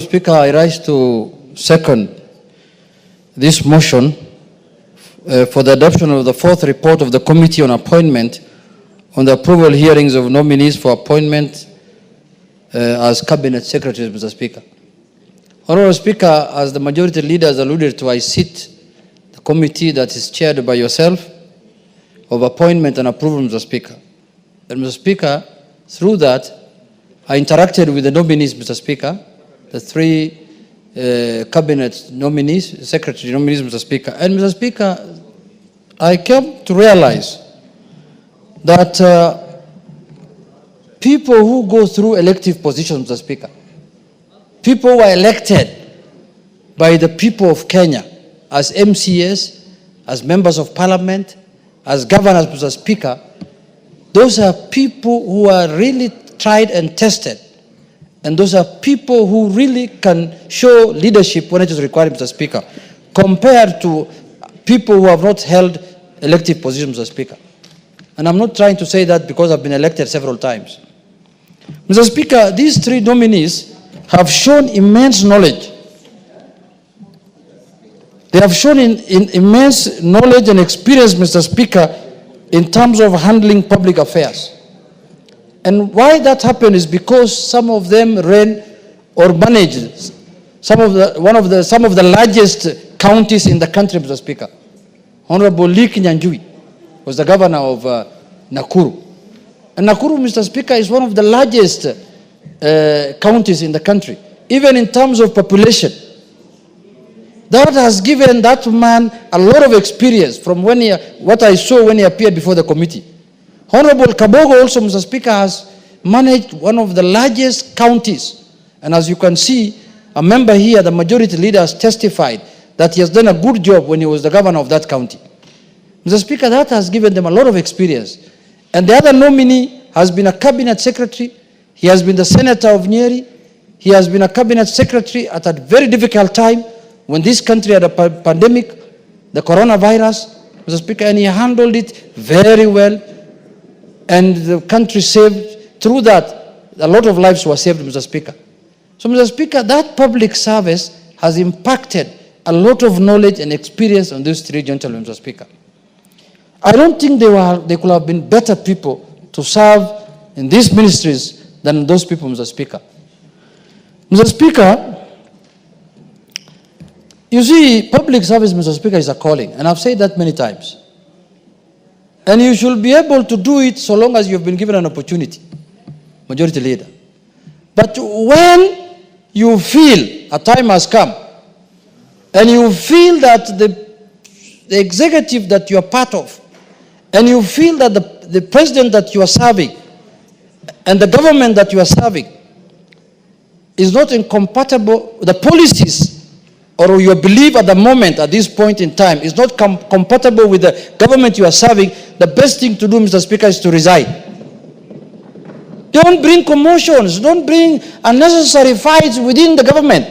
Speaker, I rise to second this motion for the adoption of the fourth report of the Committee on Appointment on the approval hearings of nominees for appointment as Cabinet Secretaries, Mr. Speaker. Honorable Speaker, as the majority leader has alluded to, I sit the committee that is chaired by yourself of appointment and approval, Mr. Speaker. And Mr. Speaker, through that, I interacted with the nominees, Mr. Speaker, the three cabinet nominees, secretary nominees, Mr. Speaker. And Mr. Speaker, I came to realize that people who go through elective positions, Mr. Speaker, people who are elected by the people of Kenya as MCAs, as members of parliament, as governors, Mr. Speaker, those are people who are really tried and tested. And those are people who really can show leadership when it is required, Mr. Speaker, compared to people who have not held elective positions, Mr. Speaker. And I'm not trying to say that because I've been elected several times. Mr. Speaker, these three nominees have shown immense knowledge. They have shown immense knowledge and experience, Mr. Speaker, in terms of handling public affairs. And why that happened is because some of them ran or managed some of the largest counties in the country, Mr. Speaker. Honorable Ngunyi was the governor of Nakuru. And Nakuru, Mr. Speaker, is one of the largest counties in the country, even in terms of population. That has given that man a lot of experience from what I saw when he appeared before the committee. Honorable Kabogo also, Mr. Speaker, has managed one of the largest counties. And as you can see, a member here, the majority leader, has testified that he has done a good job when he was the governor of that county. Mr. Speaker, that has given them a lot of experience. And the other nominee has been a cabinet secretary. He has been the senator of Nyeri. He has been a cabinet secretary at a very difficult time when this country had a pandemic, the coronavirus, Mr. Speaker, and he handled it very well. And the country saved, through that, a lot of lives were saved, Mr. Speaker. So, Mr. Speaker, that public service has impacted a lot of knowledge and experience on these three gentlemen, Mr. Speaker. I don't think they could have been better people to serve in these ministries than those people, Mr. Speaker. Mr. Speaker, you see, public service, Mr. Speaker, is a calling, and I've said that many times. And you should be able to do it so long as you've been given an opportunity, majority leader. But when you feel a time has come, and you feel that the executive that you are part of, and you feel that the president that you are serving, and the government that you are serving, is not incompatible, the policies or your belief at the moment, at this point in time, is not compatible with the government you are serving, the best thing to do, Mr. Speaker, is to resign. Don't bring commotions. Don't bring unnecessary fights within the government.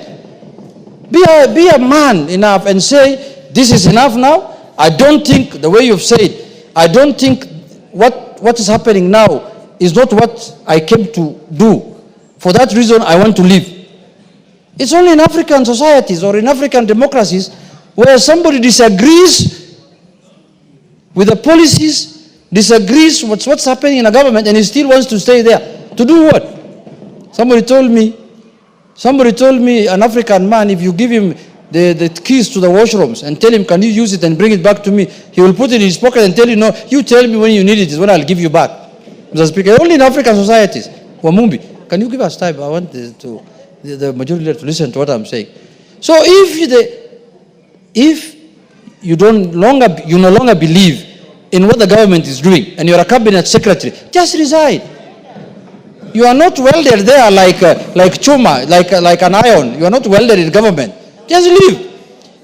Be a man enough and say, this is enough now. I don't think, the way you've said, I don't think what is happening now is not what I came to do. For that reason, I want to leave. It's only in African societies or in African democracies where somebody disagrees with the policies, disagrees with what's happening in a government, and he still wants to stay there. To do what? Somebody told me, an African man, if you give him the keys to the washrooms and tell him, can you use it and bring it back to me, he will put it in his pocket and tell you, no, you tell me when you need it is when I'll give you back. Mr. Speaker, only in African societies. Wamumbi, can you give us time? I want the majority leader to listen to what I'm saying. So if you no longer believe in what the government is doing and you're a cabinet secretary, just resign. You are not welded there like chuma, like an iron. You are not welded in government. Just leave.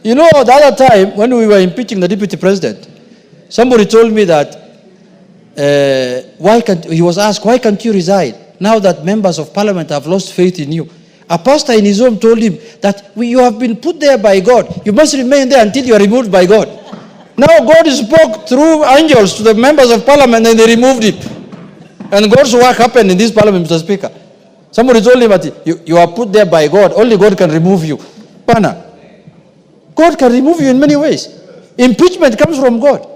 You know, the other time when we were impeaching the deputy president, somebody told me that he was asked, why can't you resign now that members of parliament have lost faith in you? A pastor in his home told him that you have been put there by God. You must remain there until you are removed by God. Now God spoke through angels to the members of parliament and they removed him. And God's work happened in this parliament, Mr. Speaker. Somebody told him that you are put there by God. Only God can remove you. Pana. God can remove you in many ways. Impeachment comes from God.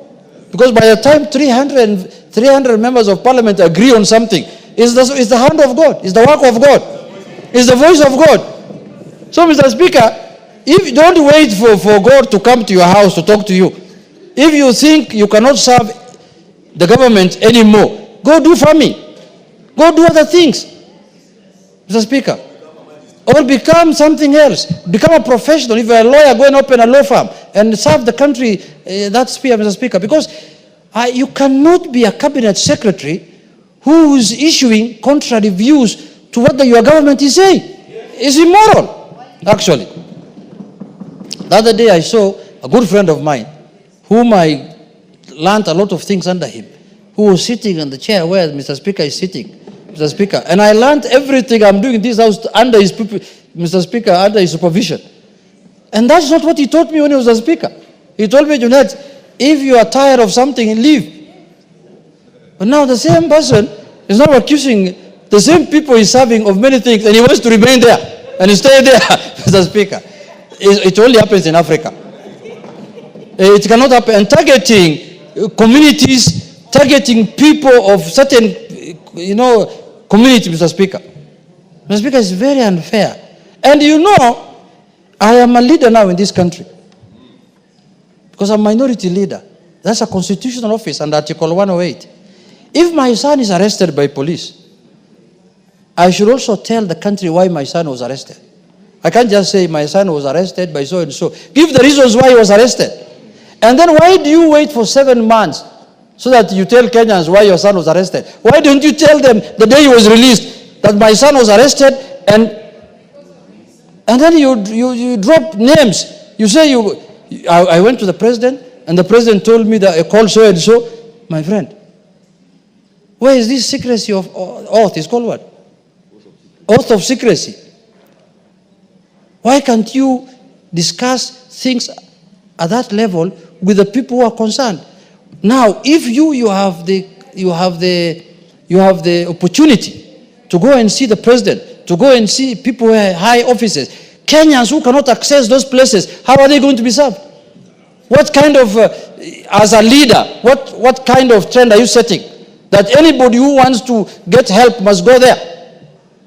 Because by the time 300 members of parliament agree on something, it's the hand of God. It's the work of God. It's the voice of God. So, Mr. Speaker, if you don't wait for God to come to your house to talk to you, if you think you cannot serve the government anymore, go do farming. Go do other things, Mr. Speaker. Or become something else. Become a professional. If you're a lawyer, go and open a law firm and serve the country that sphere, Mr. Speaker. Because you cannot be a cabinet secretary who is issuing contrary views to what your government is saying. It's immoral, actually. The other day I saw a good friend of mine, whom I learned a lot of things under him, who was sitting on the chair where Mr. Speaker is sitting. Mr. Speaker, and I learned everything I'm doing in this house under his, Mr. Speaker, under his supervision. And that's not what he taught me when he was a speaker. He told me, Junet, if you are tired of something, leave. But now the same person is now accusing the same people he's serving of many things, and he wants to remain there and stay there, Mr. Speaker. It only happens in Africa. It cannot happen. And targeting communities, targeting people of certain, community, Mr. Speaker. Mr. Speaker, is very unfair. And I am a leader now in this country. Because I'm a minority leader. That's a constitutional office under Article 108. If my son is arrested by police, I should also tell the country why my son was arrested. I can't just say my son was arrested by so and so. Give the reasons why he was arrested. And then why do you wait for 7 months so that you tell Kenyans why your son was arrested? Why don't you tell them the day he was released that my son was arrested, and then you drop names. You say I went to the president and the president told me that I called so and so. My friend, where is this secrecy of oath? It's called what? Oath of secrecy. Why can't you discuss things at that level with the people who are concerned? Now, if you have the opportunity to go and see the president, to go and see people who are high offices, Kenyans who cannot access those places, how are they going to be served? What kind of, as a leader, what kind of trend are you setting? That anybody who wants to get help must go there.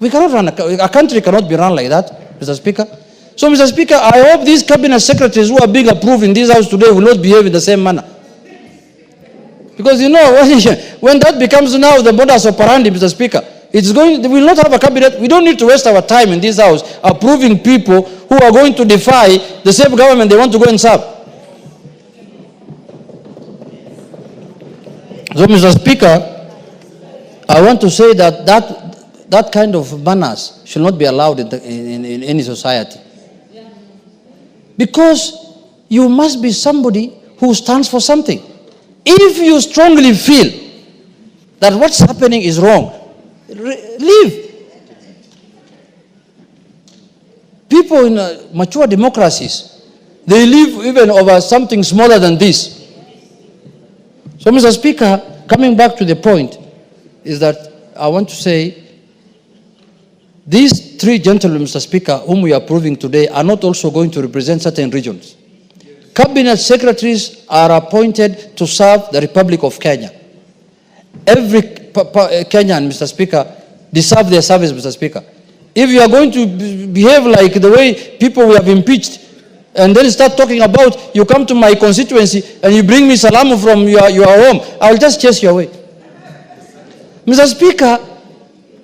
We cannot run, a country cannot be run like that, Mr. Speaker. So, Mr. Speaker, I hope these cabinet secretaries who are being approved in this house today will not behave in the same manner. Because when that becomes now the modus operandi, Mr. Speaker, we will not have a cabinet. We don't need to waste our time in this house approving people who are going to defy the same government they want to go and serve. So, Mr. Speaker, I want to say that kind of manners should not be allowed in any society. Because you must be somebody who stands for something. If you strongly feel that what's happening is wrong, leave. People in mature democracies, they live even over something smaller than this. So, Mr. Speaker, coming back to the point, is that I want to say these 3 gentlemen, Mr. Speaker, whom we are approving today, are not also going to represent certain regions. Cabinet secretaries are appointed to serve the Republic of Kenya. Every Kenyan, Mr. Speaker, deserves their service, Mr. Speaker. If you are going to behave like the way people we have impeached, and then start talking about, you come to my constituency and you bring me salam from your home, I will just chase you away. Mr. Speaker,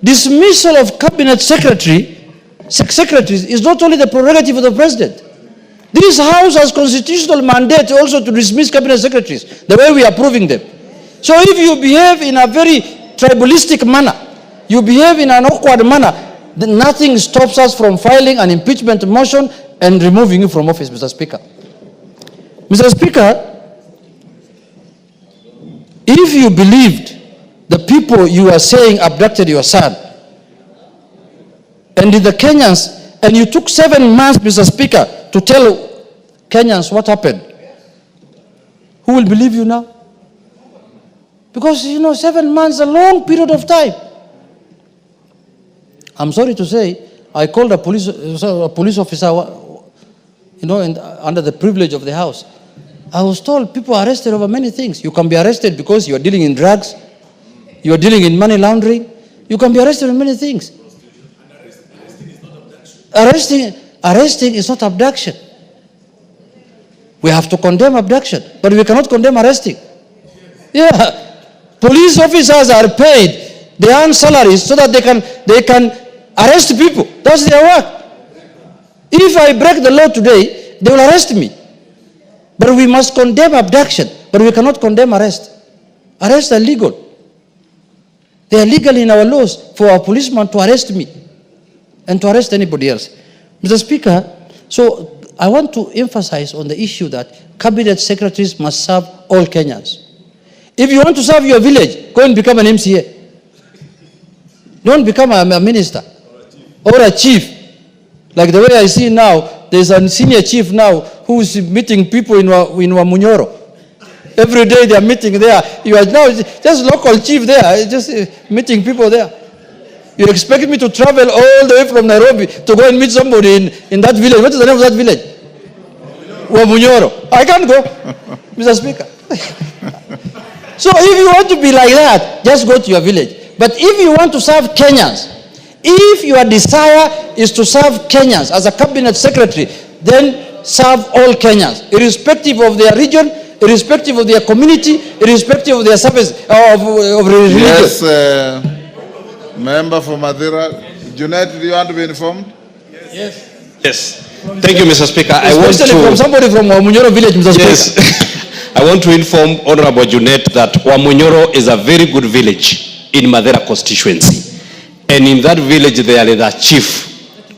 dismissal of cabinet secretaries is not only the prerogative of the president. This house has constitutional mandate also to dismiss cabinet secretaries, the way we are approving them. So if you behave in a very tribalistic manner, you behave in an awkward manner, then nothing stops us from filing an impeachment motion and removing you from office, Mr. Speaker. Mr. Speaker, if you believed the people you are saying abducted your son, and the Kenyans, and you took 7 months, Mr. Speaker, to tell Kenyans what happened, who will believe you now? Because, 7 months is a long period of time. I'm sorry to say, I called a police officer, and under the privilege of the house. I was told people are arrested over many things. You can be arrested because you are dealing in drugs, you are dealing in money laundering. You can be arrested in many things. Arresting is not abduction. We have to condemn abduction, but we cannot condemn arresting. Yeah, police officers are paid. They earn salaries so that they can arrest people. That's their work. If I break the law today, they will arrest me. But we must condemn abduction, but we cannot condemn arrest. Arrests are legal. They are legal in our laws for a policeman to arrest me and to arrest anybody else. Mr. Speaker, so I want to emphasize on the issue that cabinet secretaries must serve all Kenyans. If you want to serve your village, go and become an MCA. Don't become a minister or a chief. Like the way I see now, there's a senior chief now who is meeting people in Wamunyoro. Every day they are meeting there. You are now just local chief there, just meeting people there. You expect me to travel all the way from Nairobi to go and meet somebody in that village? What is the name of that village? Wamunyoro. I can't go, Mr. Speaker. So if you want to be like that, just go to your village. But if you want to serve Kenyans, if your desire is to serve Kenyans as a cabinet secretary, then serve all Kenyans, irrespective of their region, irrespective of their community, irrespective of their service, of religion. Yes, member for Madira. Junet, do you want to be informed? Yes. Yes. Thank you, Mr. Speaker. Especially from somebody from Wamunyoro village, Mr. Yes. Speaker. I want to inform Honorable Junet that Wamunyoro is a very good village in Madera constituency. And in that village there is a chief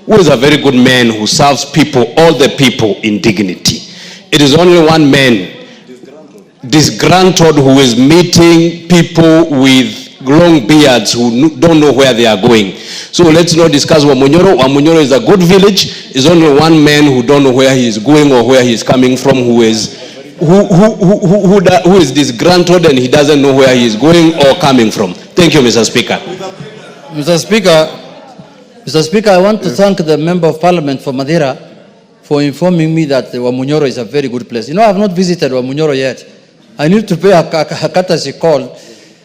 who is a very good man who serves people, all the people in dignity. It is only one man, disgruntled, who is meeting people with long beards who don't know where they are going. So let's not discuss Wamunyoro. Wamunyoro is a good village. It's only one man who don't know where he is going or where he is coming from, who is disgruntled and he doesn't know where he is going or coming from. Thank you, Mr. Speaker. Mr. Speaker, I want to thank the Member of Parliament for Madeira for informing me that Wamunyoro is a very good place. You know, I have not visited Wamunyoro yet. I need to pay a courtesy call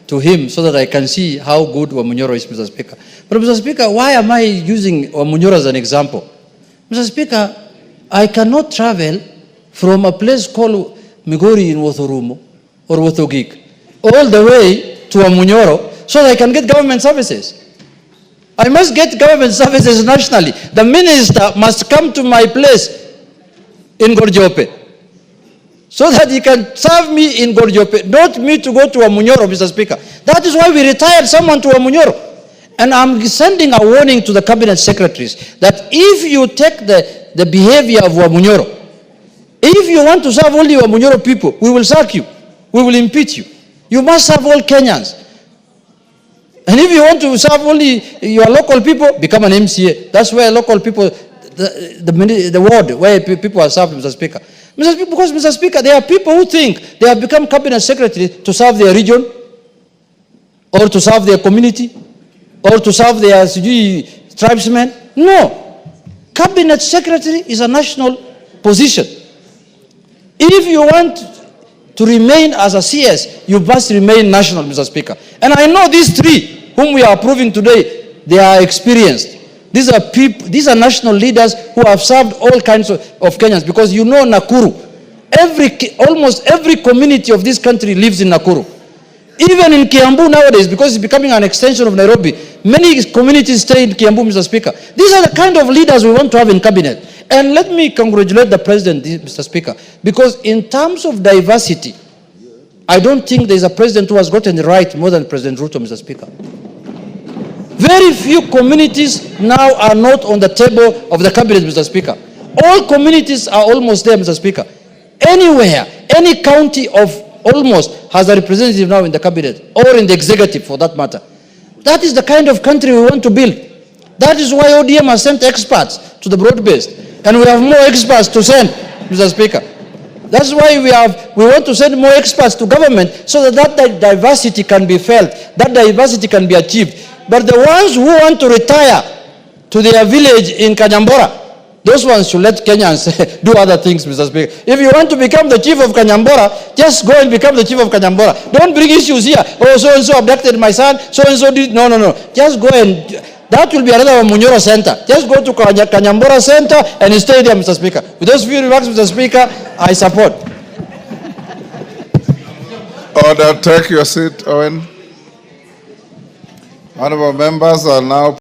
to him so that I can see how good Wamunyoro is, Mr. Speaker. But Mr. Speaker, why am I using Wamunyoro as an example? Mr. Speaker, I cannot travel from a place called Migori in Wothorumo or Wothogik all the way to Wamunyoro so that I can get government services. I must get government services nationally. The minister must come to my place in Gorjope so that he can serve me in Gorjope, not me to go to Wamunyoro, Mr. Speaker. That is why we retired someone to Wamunyoro. And I'm sending a warning to the cabinet secretaries that if you take the behavior of Wamunyoro, if you want to serve only Wamunyoro people, we will sack you. We will impeach you. You must serve all Kenyans. And if you want to serve only your local people, become an MCA. That's where local people, the ward where people are served, Mr. Speaker. Because, Mr. Speaker, there are people who think they have become cabinet secretary to serve their region, or to serve their community, or to serve their tribesmen. No. Cabinet secretary is a national position. If you want to remain as a CS, you must remain national, Mr. Speaker. And I know these three whom we are approving today, they are experienced. These are people, these are national leaders who have served all kinds of Kenyans, because you know Nakuru, almost every community of this country lives in Nakuru. Even in Kiambu nowadays, because it's becoming an extension of Nairobi, many communities stay in Kiambu, Mr. Speaker. These are the kind of leaders we want to have in cabinet. And let me congratulate the president, Mr. Speaker, because in terms of diversity, I don't think there's a president who has gotten it right more than President Ruto, Mr. Speaker. Very few communities now are not on the table of the cabinet, Mr. Speaker. All communities are almost there, Mr. Speaker. Anywhere, any county of almost has a representative now in the cabinet or in the executive for that matter. That is the kind of country we want to build. That is why ODM has sent experts to the broad-based. And we have more experts to send, Mr. Speaker. That's why we want to send more experts to government so that diversity can be felt, that diversity can be achieved. But the ones who want to retire to their village in Kanyambora. Those ones should let Kenyans do other things, Mr. Speaker. If you want to become the chief of Kanyambora, just go and become the chief of Kanyambora. Don't bring issues here. Oh, so-and-so abducted my son, so-and-so did... No. Just go and... That will be another Manyora center. Just go to Kanyambora center and stay there, Mr. Speaker. With those few remarks, Mr. Speaker, I support. Order, take your seat, Owen. Honorable members are now